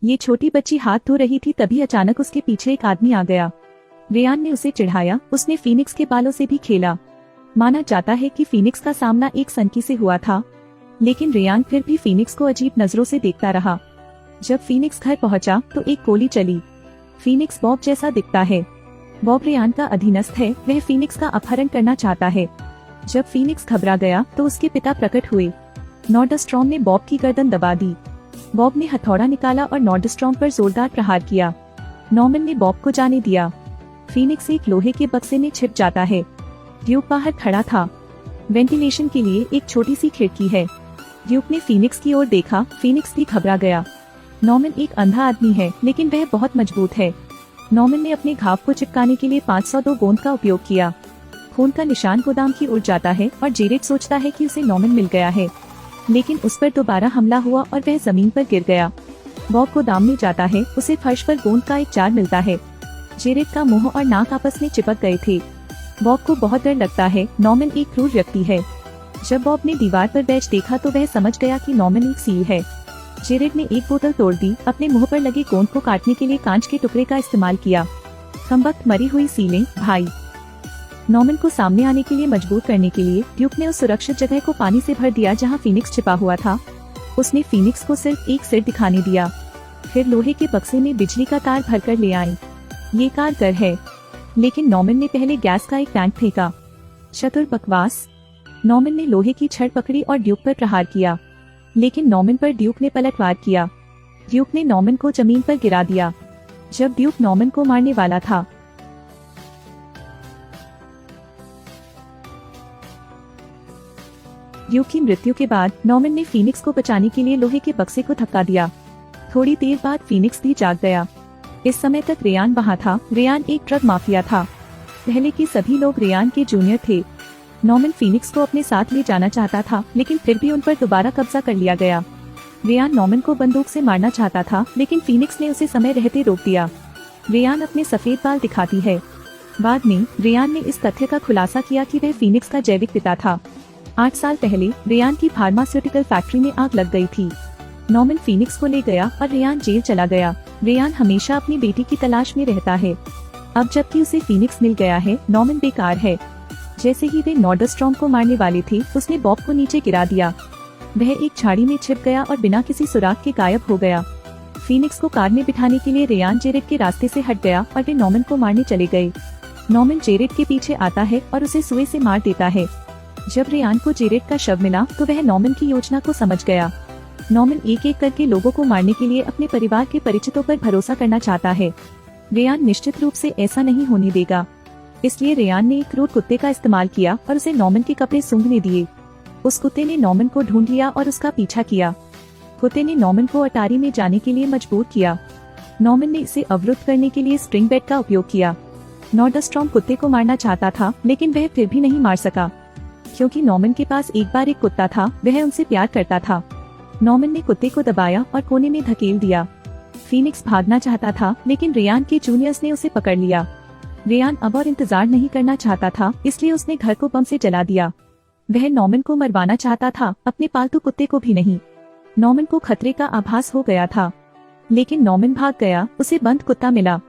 ये छोटी बच्ची हाथ धो रही थी, तभी अचानक उसके पीछे एक आदमी आ गया। रेयान ने उसे चिढ़ाया, उसने फीनिक्स के बालों से भी खेला। माना जाता है कि फीनिक्स का सामना एक सनकी से हुआ था, लेकिन रेयान फिर भी फीनिक्स को अजीब नजरों से देखता रहा। जब फीनिक्स घर पहुंचा तो एक गोली चली। फीनिक्स बॉब जैसा दिखता है। बॉब रेयान का अधीनस्थ है, वह फीनिक्स का अपहरण करना चाहता है। जब फीनिक्स घबरा गया तो उसके पिता प्रकट हुए। नॉर्डस्ट्रॉम ने बॉब की गर्दन दबा दी। बॉब ने हथौड़ा निकाला और नॉर्डस्ट्रॉम पर जोरदार प्रहार किया। नॉर्मन ने बॉब को जाने दिया। फीनिक्स एक लोहे के बक्से में छिप जाता है। ड्यूक बाहर खड़ा था। वेंटिलेशन के लिए एक छोटी सी खिड़की है। ड्यूक ने फीनिक्स की ओर देखा। फीनिक्स भी घबरा गया। नॉर्मन एक अंधा आदमी है, लेकिन वह बहुत मजबूत है। नॉर्मन ने अपने घाव को चिपकाने के लिए 502 गोंद का उपयोग किया। खून का निशान गोदाम की ओर जाता है और जेरेड सोचता है कि उसे नॉर्मन मिल गया है, लेकिन उस पर दोबारा हमला हुआ और वह जमीन पर गिर गया। बॉब गोदाम में जाता है, उसे फर्श पर गोंद का एक जार मिलता है। जेरेड का मुंह और नाक आपस में चिपक गए थे। बॉब को बहुत डर लगता है। नॉर्मन एक क्रूर व्यक्ति है। जब बॉब ने दीवार पर बैच देखा तो वह समझ गया कि नॉर्मन एक सील है। जेरेड ने एक बोतल तोड़ दी। अपने मुंह पर लगे गोंद को काटने के लिए कांच के टुकड़े का इस्तेमाल किया। कमबख्त मरी हुई सीलें, भाई। नॉर्मन को सामने आने के लिए मजबूर करने के लिए ड्यूक ने उस सुरक्षित जगह को पानी से भर दिया जहां फीनिक्स छिपा हुआ था। उसने फीनिक्स को सिर्फ एक सिर दिखाने दिया। फिर लोहे के बक्से में बिजली का तार भरकर ले आई। ये कारगर है, लेकिन नॉर्मन ने पहले गैस का एक टैंक फेंका। चतुर बकवास। नॉर्मन ने लोहे की छड़ पकड़ी और ड्यूक पर प्रहार किया, लेकिन नॉर्मन पर ड्यूक ने पलटवार किया। ड्यूक ने नॉर्मन को जमीन पर गिरा दिया। जब ड्यूक नॉर्मन को मारने वाला था, ड्यूक की मृत्यु के बाद नॉर्मन ने फीनिक्स को बचाने के लिए लोहे के बक्से को धक्का दिया। थोड़ी देर बाद फीनिक्स भी जाग गया। इस समय तक रेयान वहाँ था। रेयान एक ड्रग माफिया था। पहले के सभी लोग रेयान के जूनियर थे। नॉर्मन फीनिक्स को अपने साथ ले जाना चाहता था, लेकिन फिर भी उन पर दोबारा कब्जा कर लिया गया। रेयान नॉर्मन को बंदूक से मारना चाहता था, लेकिन फीनिक्स ने उसे समय रहते रोक दिया। रेयान अपने सफेद बाल दिखाती है। बाद में रेयान ने इस तथ्य का खुलासा किया कि वह फीनिक्स का जैविक पिता था। 8 साल पहले रेयान की फार्मास्यूटिकल फैक्ट्री में आग लग गई थी। नॉर्मन फीनिक्स को ले गया और रेयान जेल चला गया। रेयान हमेशा अपनी बेटी की तलाश में रहता है। अब जबकि उसे फीनिक्स मिल गया है, नॉर्मन बेकार है। जैसे ही वे नॉर्डस्ट्रॉम को मारने वाले थे, उसने बॉब को नीचे गिरा दिया। वह एक झाड़ी में छिप गया और बिना किसी सुराग के गायब हो गया। फीनिक्स को कार में बिठाने के लिए रेयान जेरेड के रास्ते से हट गया और वे नॉर्मन को मारने चले गए। नॉर्मन जेरेड के पीछे आता है और उसे सुए से मार देता है। जब रेयान को जेरेड का शव मिला तो वह नॉर्मन की योजना को समझ गया। नॉर्मन एक एक करके लोगों को मारने के लिए अपने परिवार के परिचितों पर भरोसा करना चाहता है। रेयान निश्चित रूप से ऐसा नहीं होने देगा। इसलिए रेयान ने एक क्रूर कुत्ते का इस्तेमाल किया और उसे नॉर्मन के कपड़े सूंघने दिए। उस कुत्ते ने नॉर्मन को ढूंढ लिया और उसका पीछा किया। कुत्ते ने नॉर्मन को अटारी में जाने के लिए मजबूर किया। नॉर्मन ने इसे अवरुद्ध करने के लिए स्प्रिंग बेड का उपयोग किया। नॉर्डस्ट्रॉम कुत्ते को मारना चाहता था, लेकिन वह फिर भी नहीं मार सका, क्योंकि नॉर्मन के पास एक बार एक कुत्ता था। वह उनसे प्यार करता था। नॉर्मन ने कुत्ते को दबाया और कोने में धकेल दिया। फीनिक्स भागना चाहता था, लेकिन रेयान के जूनियर्स ने उसे पकड़ लिया। रेयान अब और इंतजार नहीं करना चाहता था, इसलिए उसने घर को बम से जला दिया। वह नॉर्मन को मरवाना चाहता था, अपने पालतू कुत्ते को भी नहीं। नॉर्मन को खतरे का आभास हो गया था, लेकिन नॉर्मन भाग गया। उसे बंद कुत्ता मिला।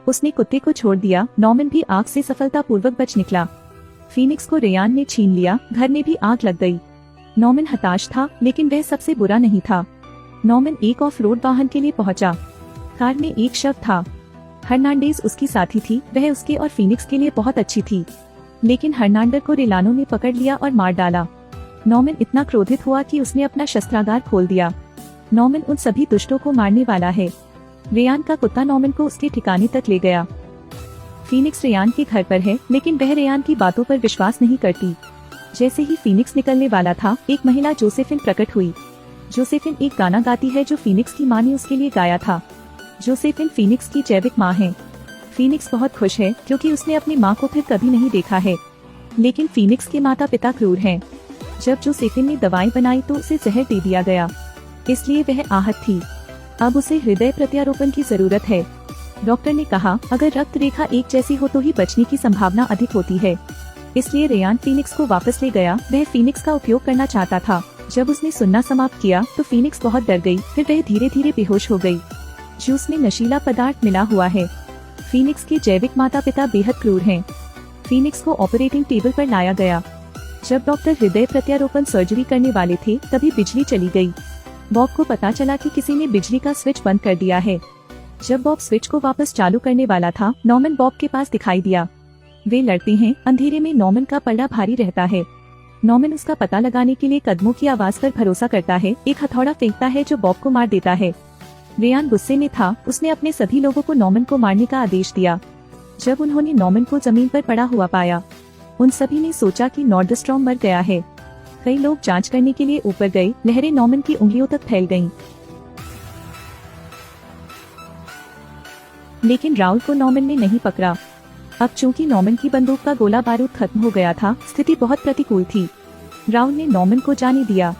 उसने कुत्ते को छोड़ दिया। नॉर्मन भी आग से सफलतापूर्वक बच निकला। फीनिक्स को रेयान ने छीन लिया। घर में भी आग लग गई। नॉर्मन हताश था, लेकिन वह सबसे बुरा नहीं था। नॉर्मन एक ऑफ रोड वाहन के लिए पहुंचा। कार में एक शव था। हर्नांडेज उसकी साथी थी। वह उसके और फीनिक्स के लिए बहुत अच्छी थी, लेकिन हर्नांडर को रेलानो ने पकड़ लिया और मार डाला। नॉर्मन इतना क्रोधित हुआ कि उसने अपना शस्त्रागार खोल दिया। नॉर्मन उन सभी दुष्टों को मारने वाला है। रेयान का कुत्ता नॉर्मन को उसके ठिकाने तक ले गया। फीनिक्स रेयान के घर पर है, लेकिन वह रेयान की बातों पर विश्वास नहीं करती। जैसे ही फीनिक्स निकलने वाला था, एक महिला जोसेफिन प्रकट हुई। जोसेफिन एक गाना गाती है जो फीनिक्स की माँ ने उसके लिए गाया था। जोसेफिन फीनिक्स की जैविक माँ है। फीनिक्स बहुत खुश है क्योंकि उसने अपनी माँ को फिर कभी नहीं देखा है, लेकिन फीनिक्स के माता पिता क्रूर हैं। जब जोसेफिन ने दवाई बनाई तो उसे जहर दे दिया गया, इसलिए वह आहत थी। अब उसे हृदय प्रत्यारोपण की जरूरत है। डॉक्टर ने कहा, अगर रक्त रेखा एक जैसी हो तो ही बचने की संभावना अधिक होती है। इसलिए रेयान फीनिक्स को वापस ले गया। वह फीनिक्स का उपयोग करना चाहता था। जब उसने सुनना समाप्त किया तो फीनिक्स बहुत डर गई। फिर वह धीरे धीरे बेहोश हो गई। जूस में नशीला पदार्थ मिला हुआ है। फीनिक्स के जैविक माता पिता बेहद क्रूर हैं। फीनिक्स को ऑपरेटिंग टेबल पर लाया गया। जब डॉक्टर हृदय प्रत्यारोपण सर्जरी करने वाले थे तभी बिजली चली गई। बॉब को पता चला कि किसी ने बिजली का स्विच बंद कर दिया है। जब बॉब स्विच को वापस चालू करने वाला था, नॉर्मन बॉब के पास दिखाई दिया। वे लड़ते हैं। अंधेरे में नॉर्मन का पल्ला भारी रहता है। नॉर्मन उसका पता लगाने के लिए कदमों की आवाज पर भरोसा करता है। एक हथौड़ा फेंकता है जो बॉब को मार देता है। रेयान गुस्से में था। उसने अपने सभी लोगों को नॉर्मन को मारने का आदेश दिया। जब उन्होंने नॉर्मन को जमीन पर पड़ा हुआ पाया, उन सभी ने सोचा कि नॉर्डस्ट्रॉम मर गया है। कई लोग जांच करने के लिए ऊपर गए। लहरें नॉर्मन की उंगलियों तक फैल गईं। लेकिन राउल को नॉर्मन ने नहीं पकड़ा। अब चूंकि नॉर्मन की बंदूक का गोला बारूद खत्म हो गया था, स्थिति बहुत प्रतिकूल थी। राउल ने नॉर्मन को जाने दिया।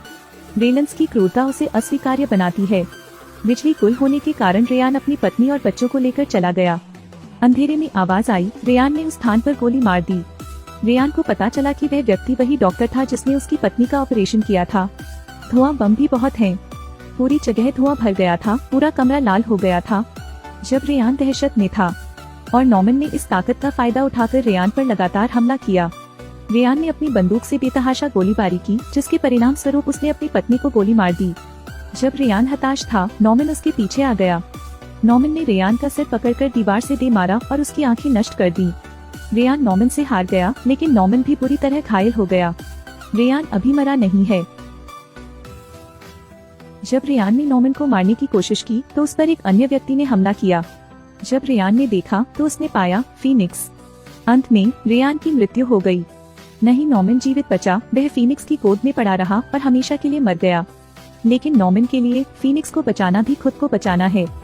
रेलंस की क्रूरता उसे अस्वीकार्य बनाती है। बिजली गुल होने के कारण रेयान अपनी पत्नी और बच्चों को लेकर चला गया। अंधेरे में आवाज आई। रेयान ने उस स्थान पर गोली मार दी। रेयान को पता चला कि वह व्यक्ति वही डॉक्टर था जिसने उसकी पत्नी का ऑपरेशन किया था। धुआं बम भी बहुत है। पूरी जगह धुआं भर गया था। पूरा कमरा लाल हो गया था। जब रेयान दहशत में था और नॉर्मन ने इस ताकत का फायदा उठाकर रेयान पर लगातार हमला किया। रेयान ने अपनी बंदूक से बेतहाशा गोलीबारी की, जिसके परिणाम स्वरूप उसने अपनी पत्नी को गोली मार दी। जब रेयान हताश था, नॉर्मन उसके पीछे आ गया। नॉर्मन ने रेयान का सिर पकड़कर दीवार से दे मारा और उसकी आंखें नष्ट कर दी। रेयान नॉर्मन से हार गया, लेकिन नॉर्मन भी बुरी तरह घायल हो गया। रेयान अभी मरा नहीं है। जब रेयान ने नॉर्मन को मारने की कोशिश की तो उस पर एक अन्य व्यक्ति ने हमला किया। जब रेयान ने देखा तो उसने पाया फीनिक्स। अंत में रेयान की मृत्यु हो गई। नहीं, नॉर्मन जीवित बचा। वह फीनिक्स की गोद में पड़ा रहा और हमेशा के लिए मर गया। लेकिन नॉर्मन के लिए फीनिक्स को बचाना भी खुद को बचाना है।